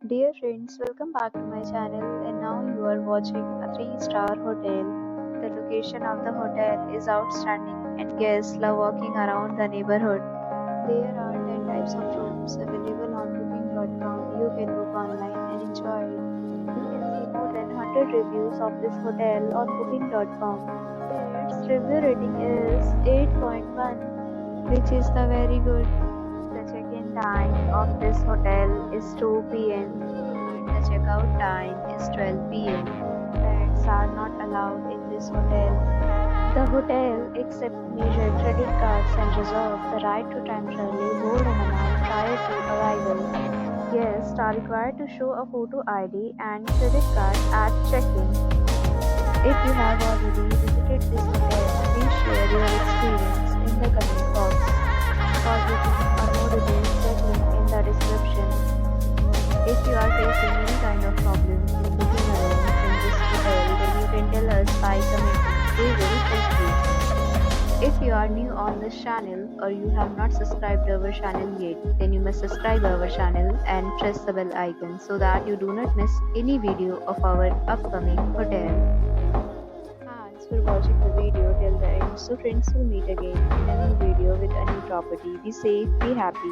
Dear friends, welcome back to my channel and now you are watching a 3-star hotel. The location of the hotel is outstanding and guests love walking around the neighborhood. There are 10 types of rooms available on booking.com. You can book online and enjoy it. You can see more than 100 reviews of this hotel on booking.com. Its review rating is 8.1, which is the very good. The check-in time of this hotel is 2 p.m. and the checkout time is 12 p.m. Pets are not allowed in this hotel. The hotel accepts major credit cards and reserves the right to temporarily hold an amount prior to arrival. Guests are required to show a photo ID and credit card at check-in. If you have already visited this hotel, please share your experience in the comment box. For booking or more details, check link in the description. If you are facing any kind of problems in booking a room in this hotel, then you can tell us by commenting. We will help you. If you are new on this channel or you have not subscribed our channel yet, then you must subscribe our channel and press the bell icon so that you do not miss any video of our upcoming hotel. Thanks for watching the video till the end. So friends, will meet again in a new video with a new property. Be safe, be happy.